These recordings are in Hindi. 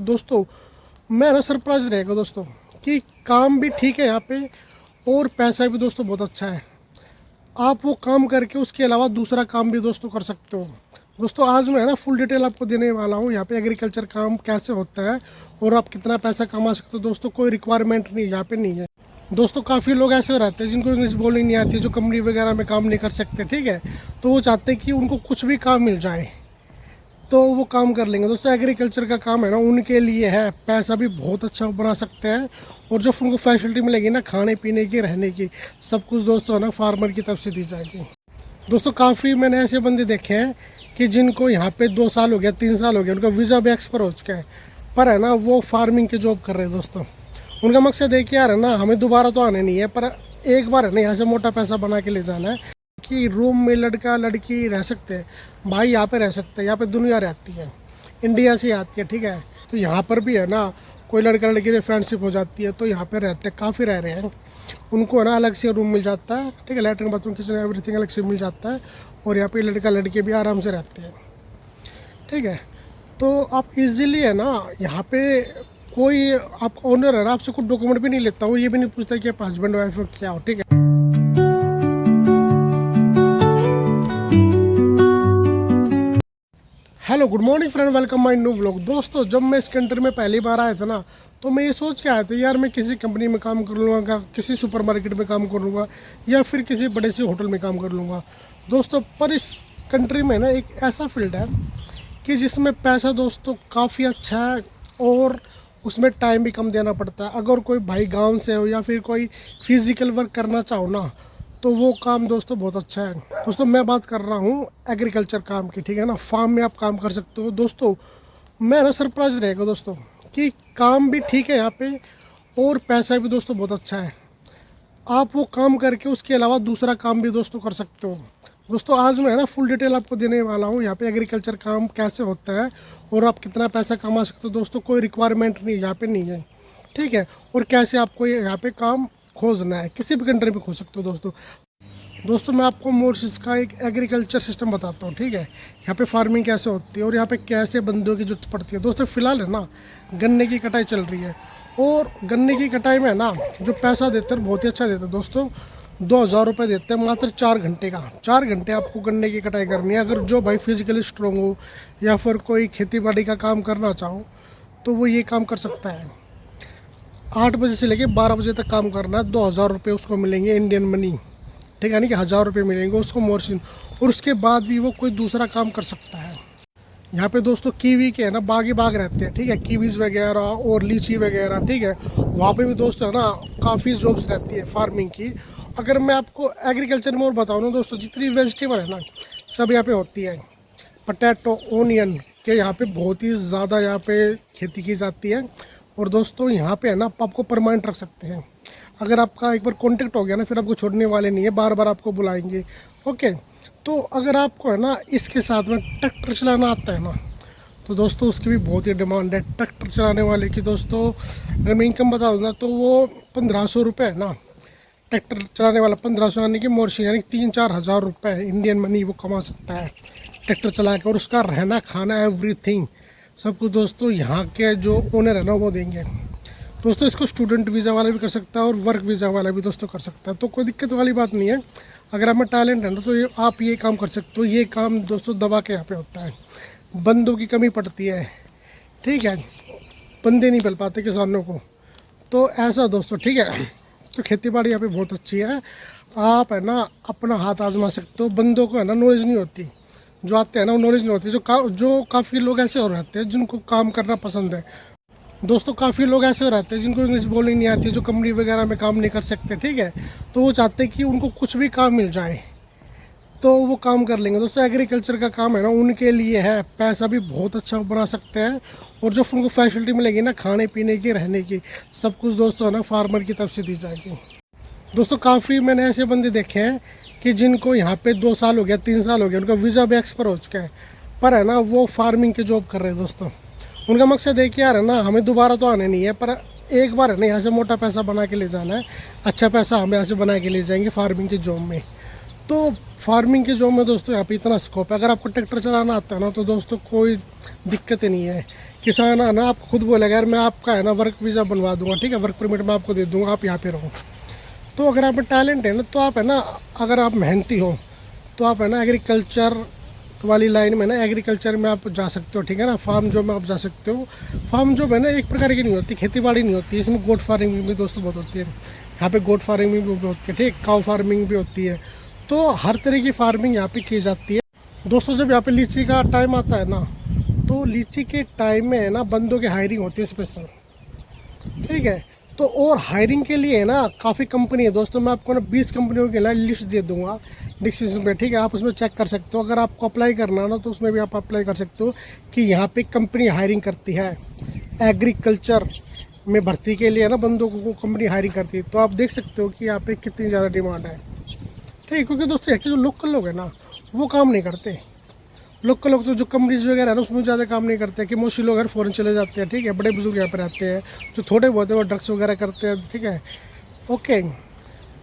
दोस्तों मैं ना सरप्राइज रहेगा दोस्तों कि काम भी ठीक है यहाँ पे और पैसा भी दोस्तों बहुत अच्छा है। आप वो काम करके उसके अलावा दूसरा काम भी दोस्तों कर सकते हो। दोस्तों आज मैं ना फुल डिटेल आपको देने वाला हूँ यहाँ पे एग्रीकल्चर काम कैसे होता है और आप कितना पैसा कमा सकते हो। दोस्तों कोई रिक्वायरमेंट नहीं यहाँ पे नहीं है। दोस्तों काफ़ी लोग ऐसे रहते हैं जिनको इंग्लिश बोलनी नहीं आती, जो कंपनी वगैरह में काम नहीं कर सकते, ठीक है, तो वो चाहते हैं कि उनको कुछ भी काम मिल जाए तो वो काम कर लेंगे। दोस्तों एग्रीकल्चर का काम है ना उनके लिए है, पैसा भी बहुत अच्छा बना सकते हैं और जो उनको फैसिलिटी मिलेगी ना खाने पीने की, रहने की, सब कुछ दोस्तों है ना फार्मर की तरफ से दी जाएगी। दोस्तों काफ़ी मैंने ऐसे बंदे देखे हैं कि जिनको यहाँ पे 2 साल हो गया, 3 साल हो गया, उनका वीज़ा भी एक्सपायर हो चुका है, पर है ना वो फार्मिंग की जॉब कर रहे हैं। दोस्तों उनका मकसद है कि यार है ना हमें दोबारा तो आने नहीं है, पर एक बार है ना यहाँ से मोटा पैसा बना के ले जाना है कि रूम में लड़का लड़की रह सकते हैं, भाई यहाँ पे रह सकते हैं, यहाँ पे दुनिया रहती है, इंडिया से आती है, ठीक है, तो यहाँ पर भी है ना कोई लड़का लड़की से फ्रेंडशिप हो जाती है तो यहाँ पे रहते हैं, काफ़ी रह रहे हैं। उनको है ना अलग से रूम मिल जाता है, ठीक है, लैट्रिन बाथरूम किचन एवरीथिंग अलग से मिल जाता है और यहाँ पे लड़का लड़के भी आराम से रहते हैं, ठीक है। तो आप इजीली है ना यहाँ पे कोई आप ओनर है ना आपसे कुछ डॉक्यूमेंट भी नहीं लेता हूँ, ये भी नहीं पूछता कि आप हस्बैंड वाइफ हो क्या हो, ठीक है। Hello good morning friend, welcome my new vlog. दोस्तों जब मैं इस कंट्री में पहली बार आया था ना तो मैं ये सोच के आया था यार मैं किसी कंपनी में काम कर लूँगा, किसी सुपरमार्केट में काम कर लूँगा या फिर किसी बड़े से होटल में काम कर लूँगा। दोस्तों पर इस कंट्री में ना एक ऐसा फील्ड है कि जिसमें पैसा दोस्तों काफ़ी अच्छा है और उसमें टाइम भी कम देना पड़ता है। अगर कोई भाई गाँव से हो या फिर कोई फिजिकल वर्क करना चाहो ना तो वो काम दोस्तों बहुत अच्छा है। दोस्तों मैं बात कर रहा हूँ एग्रीकल्चर काम की, ठीक है ना, फार्म में आप काम कर सकते हो। दोस्तों मैं ना सरप्राइज रहेगा दोस्तों कि काम भी ठीक है यहाँ पे और पैसा भी दोस्तों बहुत अच्छा है। आप वो काम करके उसके अलावा दूसरा काम भी दोस्तों कर सकते हो। दोस्तों आज मैं ना फुल डिटेल आपको देने वाला हूँ यहाँ पे एग्रीकल्चर काम कैसे होता है और आप कितना पैसा कमा सकते हो। दोस्तों कोई रिक्वायरमेंट नहीं यहाँ पे नहीं है, ठीक है, और कैसे आपको यहाँ पे काम खोजना है, किसी भी कंट्री में खोज सकते हो। दोस्तों मैं आपको मॉरिशस का एक एग्रीकल्चर सिस्टम बताता हूँ, ठीक है, यहाँ पे फार्मिंग कैसे होती है और यहाँ पे कैसे बंदों की जरूरत पड़ती है। दोस्तों फिलहाल है ना गन्ने की कटाई चल रही है और गन्ने की कटाई में है ना जो पैसा देते हैं बहुत ही अच्छा देते हैं। दोस्तों 2000 रुपये देते हैं मात्र 4 घंटे का। 4 घंटे आपको गन्ने की कटाई करनी है। अगर जो भाई फिजिकली स्ट्रॉन्ग हो या फिर कोई खेती बाड़ी का काम करना चाहो तो वो ये काम कर सकता है। 8 बजे से लेके 12 बजे तक काम करना है। 2000 रुपये उसको मिलेंगे इंडियन मनी, ठीक है, यानी कि 1000 रुपये मिलेंगे उसको मॉरिशस, और उसके बाद भी वो कोई दूसरा काम कर सकता है। यहाँ पे दोस्तों कीवी के है ना बाग ही बाग रहते हैं, ठीक है, कीवीज़ वगैरह और लीची वगैरह, ठीक है, वहाँ पे भी दोस्तों है ना काफ़ी जॉब्स रहती है फार्मिंग की। अगर मैं आपको एग्रीकल्चर में और बताऊँ ना दोस्तों जितनी वेजिटेबल है ना सब यहाँ पे होती है। पोटैटो, ओनियन के यहाँ पे बहुत ही ज़्यादा यहाँ पे खेती की जाती है और दोस्तों यहाँ पे है ना आप आपको परमानेंट रख सकते हैं। अगर आपका एक बार कांटेक्ट हो गया ना फिर आपको छोड़ने वाले नहीं है, बार बार आपको बुलाएंगे, ओके। तो अगर आपको है ना इसके साथ में ट्रैक्टर चलाना आता है ना तो दोस्तों उसकी भी बहुत ही डिमांड है। ट्रैक्टर चलाने वाले की दोस्तों अगर मैं इनकम बता दूँ ना तो वो 1500 रुपये है ना, ट्रैक्टर चलाने वाला 1500 यानी कि मॉरिशस यानी 3-4 हज़ार रुपये इंडियन मनी वो कमा सकता है ट्रैक्टर चला के, और उसका रहना खाना एवरीथिंग सब कुछ दोस्तों यहाँ के जो ओनर है ना वो देंगे। दोस्तों इसको स्टूडेंट वीज़ा वाला भी कर सकता है और वर्क वीज़ा वाला भी दोस्तों कर सकता है, तो कोई दिक्कत वाली बात नहीं है। अगर आप में टैलेंट है ना तो ये आप ये काम कर सकते हो। ये काम दोस्तों दबा के यहाँ पे होता है, बंदों की कमी पड़ती है, ठीक है, बंदे नहीं मिल पाते किसानों को, तो ऐसा दोस्तों, ठीक है। तो खेती बाड़ी यहाँ पे बहुत अच्छी है, आप है ना अपना हाथ आजमा सकते हो। बंदों को है ना नॉलेज नहीं होती, जो आते हैं ना वो नॉलेज नहीं होती। जो काफ़ी लोग ऐसे हो रहते हैं जिनको काम करना पसंद है। दोस्तों काफ़ी लोग ऐसे हो रहते हैं जिनको इंग्लिश बोलनी नहीं आती, जो कंपनी वगैरह में काम नहीं कर सकते, ठीक है, तो वो चाहते हैं कि उनको कुछ भी काम मिल जाए तो वो काम कर लेंगे। दोस्तों एग्रीकल्चर का काम है ना उनके लिए है, पैसा भी बहुत अच्छा बना सकते हैं और जो उनको फैसिलिटी मिलेगी ना खाने पीने की, रहने की, सब कुछ दोस्तों है ना फार्मर की तरफ से दी जाएगी। दोस्तों काफ़ी मैंने ऐसे बंदे देखे हैं कि जिनको यहाँ पे 2 साल हो गया, 3 साल हो गया, उनका वीज़ा भी एक्सपायर हो चुका है, पर है ना वो फार्मिंग की जॉब कर रहे हैं। दोस्तों उनका मकसद है कि यार है ना हमें दोबारा तो आने नहीं है, पर एक बार है ना यहाँ से मोटा पैसा बना के ले जाना है, अच्छा पैसा हम यहाँ से बना के ले जाएंगे फार्मिंग की जॉब में। तो फार्मिंग की जॉब में दोस्तों यहाँ पे इतना स्कोप है। अगर आपको ट्रैक्टर चलाना आता है ना तो दोस्तों कोई दिक्कत ही नहीं है किसान है ना आपको खुद बोलेगा यार मैं आपका है ना वर्क वीज़ा बनवा दूंगा, ठीक है, वर्क परमिट मैं आपको दे दूंगा, आप यहाँ पे रहो। तो अगर आप में टैलेंट है ना तो आप है ना, अगर आप मेहनती हो तो आप है ना एग्रीकल्चर वाली लाइन में ना, एग्रीकल्चर में आप जा सकते हो, ठीक है ना, फार्म जॉब में आप जा सकते हो। फार्म जॉब है ना एक प्रकार की नहीं होती, खेती बाड़ी नहीं होती, इसमें गोट फार्मिंग भी दोस्तों बहुत होती है, यहाँ पे गोट फार्मिंग भी होती है, ठीक, काउ फार्मिंग भी होती है। तो हर तरह की फार्मिंग यहाँ पे की जाती है दोस्तों। जब यहाँ पे लीची का टाइम आता है ना, तो लीची के टाइम में है ना बंदों की हायरिंग होती है स्पेशल, ठीक है। तो और हायरिंग के लिए है ना काफ़ी कंपनी है दोस्तों, मैं आपको ना 20 कंपनियों के लिए लिस्ट दे दूंगा डिस्क्रिप्शन पे, ठीक है, आप उसमें चेक कर सकते हो। अगर आपको अप्लाई करना है ना तो उसमें भी आप अप्लाई कर सकते हो कि यहाँ पे कंपनी हायरिंग करती है एग्रीकल्चर में भर्ती के लिए ना, बंदों को कंपनी हायरिंग करती है। तो आप देख सकते हो कि यहाँ पे कितनी ज़्यादा डिमांड है, ठीक है। क्योंकि दोस्तों यहाँ के जो लोकल लोग हैं ना वो काम नहीं करते, लोकल लोग तो जो कंपनीज वगैरह है ना उसमें ज़्यादा काम नहीं करते, कि मोस्टली लोग अगर फॉरेन चले जाते हैं, ठीक है, बड़े बुजुर्ग यहाँ पे रहते हैं, जो थोड़े बहुत है वो ड्रग्स वगैरह करते हैं, ठीक है, ओके।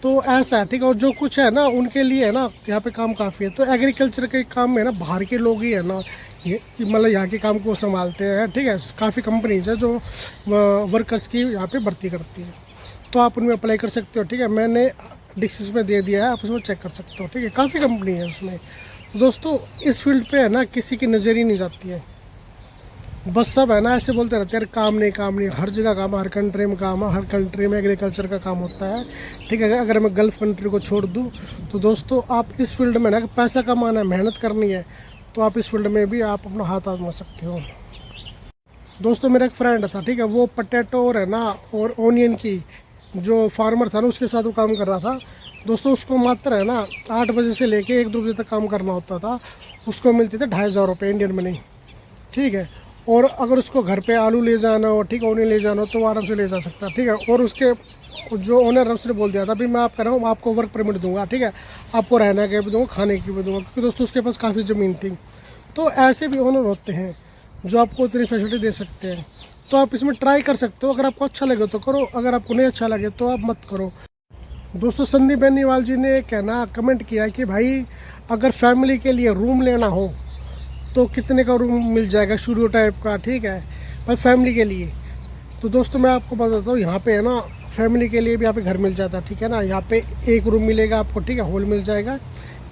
तो ऐसा है, ठीक है। और जो कुछ है ना उनके लिए है ना यहाँ पे काम काफ़ी है। तो एग्रीकल्चर के काम में ना बाहर के लोग ही है ना ये मतलब यहाँ के काम को संभालते हैं, ठीक है। काफ़ी कंपनीज है जो वर्कर्स की यहाँ पे भर्ती करती है, तो आप उनमें अप्लाई कर सकते हो, ठीक है। मैंने डिस्क्रिप्शन में दे दिया है, आप उसमें चेक कर सकते हो, ठीक है। काफ़ी कंपनी है उसमें। तो दोस्तों इस फील्ड पे है ना किसी की नज़र ही नहीं जाती है, बस सब है ना ऐसे बोलते रहते हैं काम नहीं काम नहीं, हर जगह काम है, हर कंट्री में काम है, हर कंट्री में एग्रीकल्चर का काम होता है, ठीक है। अगर मैं गल्फ़ कंट्री को छोड़ दूँ तो दोस्तों आप इस फील्ड में ना पैसा कमाना है, मेहनत करनी है, तो आप इस फील्ड में भी आप अपना हाथ आजमा सकते हो। दोस्तों मेरा एक फ्रेंड था, ठीक है, वो पटेटो और है ना और ओनियन की जो फार्मर था ना उसके साथ वो काम कर रहा था दोस्तों। उसको मात्र है ना 8 बजे से लेके 1-2 बजे तक काम करना होता था, उसको मिलते थे 2500 रुपये इंडियन मनी, ठीक है। और अगर उसको घर पे आलू ले जाना हो, ठीक है, ओनियन ले जाना हो तो वो आराम से ले जा सकता है, ठीक है। और उसके जो ओनर है उसने बोल दिया था अभी मैं आप कर रहा हूँ आपको वर्क परमिट दूंगा, ठीक है, आपको रहने के भी दूँगा, खाने की भी दूँगा, क्योंकि दोस्तों उसके पास काफ़ी ज़मीन थी। तो ऐसे भी ओनर होते हैं जो आपको इतनी फैसिलिटी दे सकते हैं, तो आप इसमें ट्राई कर सकते हो। अगर आपको अच्छा लगे तो करो, अगर आपको नहीं अच्छा लगे तो आप मत करो। दोस्तों संदीप बेनीवाल जी ने कहना कमेंट किया कि भाई अगर फैमिली के लिए रूम लेना हो तो कितने का रूम मिल जाएगा, स्टूडियो टाइप का, ठीक है, पर फैमिली के लिए। तो दोस्तों मैं आपको बताता हूँ यहाँ पे है ना फैमिली के लिए भी यहाँ पे घर मिल जाता है, ठीक है ना। यहाँ पे एक रूम मिलेगा आपको, ठीक है, हॉल मिल जाएगा,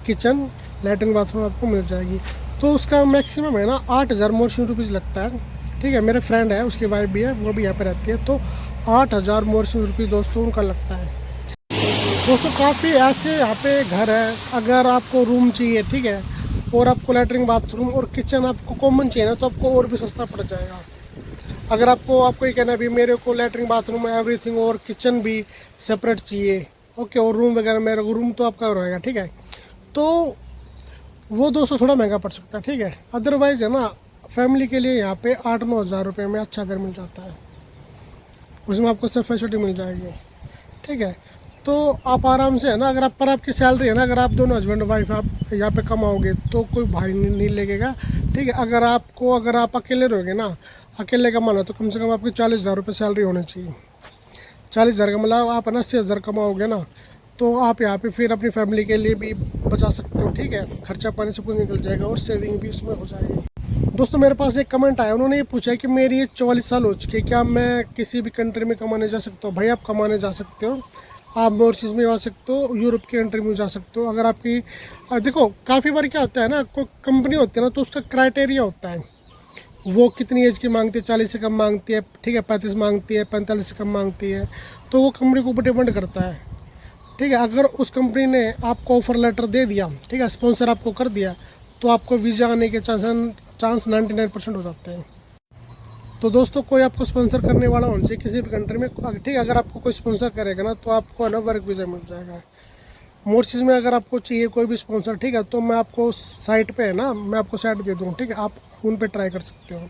किचन लैट्रिन बाथरूम आपको मिल जाएगी। तो उसका मैक्सिमम है ना 8000 मोरसिंग रुपीज़ लगता है, ठीक है। मेरे फ्रेंड है उसकी वाइफ भी है वो भी यहाँ पे रहती है, तो 8000 मोरसिंग रुपीज़ दोस्तों उनका लगता है। दोस्तों काफ़ी ऐसे यहाँ पे घर है, अगर आपको रूम चाहिए, ठीक है, और आपको लैट्रिन बाथरूम और किचन आपको कॉमन चाहिए ना तो आपको और भी सस्ता पड़ जाएगा। अगर आपको ये कहना है भी मेरे को लैट्रिन बाथरूम एवरीथिंग और किचन भी सेपरेट चाहिए, ओके, और रूम वगैरह मेरे को रूम तो आपका रहेगा, ठीक है, तो वो दोस्तों थोड़ा महंगा पड़ सकता है, ठीक है। अदरवाइज़ है ना फैमिली के लिए यहाँ पे 8-9 हज़ार रुपये में अच्छा घर मिल जाता है, उसमें आपको सब फैसिलिटी मिल जाएगी, ठीक है। तो आप आराम से है ना, अगर आप पर आपकी सैलरी है ना, अगर आप दोनों हस्बैंड वाइफ आप यहाँ पे कमाओगे तो कोई भाई नहीं लगेगा, ठीक है। अगर आप अकेले रहोगे ना, अकेले कमाना तो कम से कम आपकी 40,000 रुपये सैलरी होनी चाहिए। 40,000 का मतलब आप है ना 80,000 कमाओगे ना, तो आप यहाँ पे फिर अपनी फैमिली के लिए भी बचा सकते हो, ठीक है, खर्चा पानी सब कुछ निकल जाएगा और सेविंग भी उसमें हो जाएगी। दोस्तों मेरे पास एक कमेंट आया, उन्होंने ये पूछा कि मेरी एज 44 साल हो चुकी है, क्या मैं किसी भी कंट्री में कमाने जा सकता हूँ। भाई आप कमाने जा सकते हो, आप मॉरिशस में जा सकते हो, यूरोप की कंट्री में जा सकते हो। अगर आपकी देखो काफ़ी बार क्या होता है ना, कोई कंपनी होती है ना तो उसका क्राइटेरिया होता है, वो कितनी एज की मांगती है, 40 से कम मांगती है, ठीक है, 35 मांगती है, 45 से कम मांगती है, तो वो कंपनी के ऊपर डिपेंड करता है, ठीक है। अगर उस कंपनी ने आपको ऑफर लेटर दे दिया, ठीक है, स्पॉन्सर आपको कर दिया, तो आपको वीज़ा आने के चांस 99% हो जाते हैं। तो दोस्तों कोई आपको स्पॉन्सर करने वाला होना चाहिए किसी भी कंट्री में, ठीक है। अगर आपको कोई स्पॉन्सर करेगा ना तो आपको है ना वर्क वीज़ा मिल जाएगा। मॉरिशस में अगर आपको चाहिए कोई भी स्पॉन्सर, ठीक है, तो मैं आपको साइट पे है ना मैं आपको साइट दे दूँ, ठीक है, आप उन पे ट्राई कर सकते हो।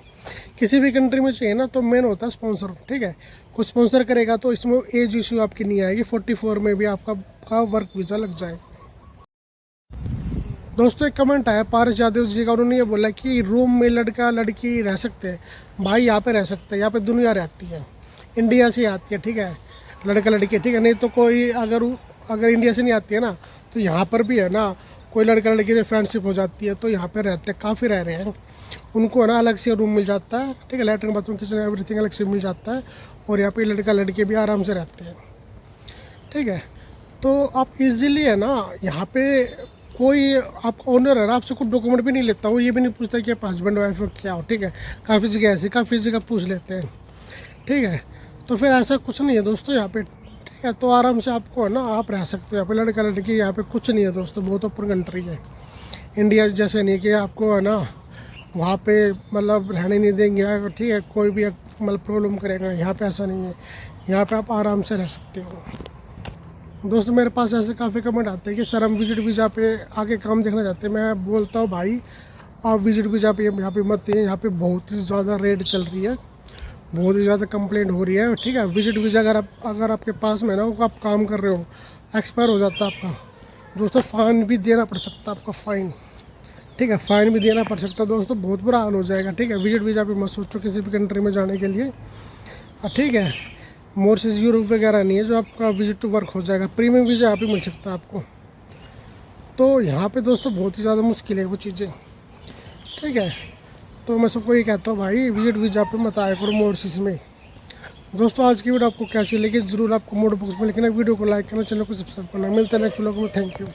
किसी भी कंट्री में चाहिए ना तो मेन होता है स्पॉन्सर, ठीक है। कोई स्पॉन्सर करेगा तो इसमें एज इशू आपकी नहीं आएगी, 44 में भी आपका वर्क वीज़ा लग जाएगा। दोस्तों एक कमेंट आया पारस यादव जी का, उन्होंने ये बोला कि रूम में लड़का लड़की रह सकते हैं। भाई यहाँ पे रह सकते हैं, यहाँ पे दुनिया रहती है, इंडिया से आती है, ठीक है, लड़का लड़की, ठीक है। नहीं तो कोई अगर इंडिया से नहीं आती है ना तो यहाँ पर भी है ना कोई लड़का लड़की से फ्रेंडशिप हो जाती है, तो यहाँ पे रहते हैं, काफ़ी रह रहे हैं, उनको है ना अलग से रूम मिल जाता है, ठीक है, लैट्रिन बाथरूम किचन एवरीथिंग अलग से मिल जाता है। और यहाँ पे लड़का लड़के भी आराम से रहते हैं, ठीक है। तो आप इजीली है ना यहाँ पे कोई आपका ओनर है ना आपसे कुछ डॉक्यूमेंट भी नहीं लेता, वो ये भी नहीं पूछता कि आप हस्बैंड वाइफ हो क्या हो, ठीक है। काफ़ी जगह ऐसे काफ़ी जगह पूछ लेते हैं, ठीक है। तो फिर ऐसा कुछ नहीं है दोस्तों यहाँ पे, ठीक है। तो आराम से आपको है ना आप रह सकते हो यहाँ पे, लड़का लड़की यहाँ पे कुछ नहीं है दोस्तों, बहुत ओपन कंट्री है। इंडिया जैसे नहीं कि आपको है ना वहाँ पे मतलब रहने नहीं देंगे, ठीक है, कोई भी मतलब प्रॉब्लम करेगा, यहाँ पे ऐसा नहीं है। यहाँ पे आप आराम से रह सकते हो। दोस्तों मेरे पास ऐसे काफ़ी कमेंट आते हैं कि सर हम विजिट वीज़ा पे आगे काम देखना चाहते हैं। मैं बोलता हूँ भाई आप विजिट वीज़ा पे यहाँ पे मत हैं, यहाँ पे बहुत ही ज़्यादा रेट चल रही है, बहुत ही ज़्यादा कंप्लेंट हो रही है, ठीक है। विजिट वीज़ा अगर आपके पास में ना वो आप काम कर रहे हो, एक्सपायर हो जाता है आपका दोस्तों, फ़ाइन भी देना पड़ सकता है आपका, फ़ाइन, ठीक है, फ़ाइन भी देना पड़ सकता है दोस्तों, बहुत बुरा हाल हो जाएगा, ठीक है। विजिट वीज़ा पे मत सोचो किसी भी कंट्री में जाने के लिए, ठीक है। मोरसिस यूरोप वगैरह नहीं है जो आपका विजिट टू वर्क हो जाएगा, प्रीमियम वीज़ा यहाँ पे मिल सकता है आपको। तो यहाँ पे दोस्तों बहुत ही ज़्यादा मुश्किल है वो चीज़ें, ठीक है। तो मैं सबको ये कहता हूँ भाई विजिट वीज़ा पे मत आया करो मोरसिस में। दोस्तों आज की वीडियो आपको कैसी लगी ज़रूर आपको मोड बॉक्स में लिखना, वीडियो को लाइक करना, चैनल को सब्सक्राइब करना। मिलते हैं नेक्स्ट व्लॉग में, थैंक यू।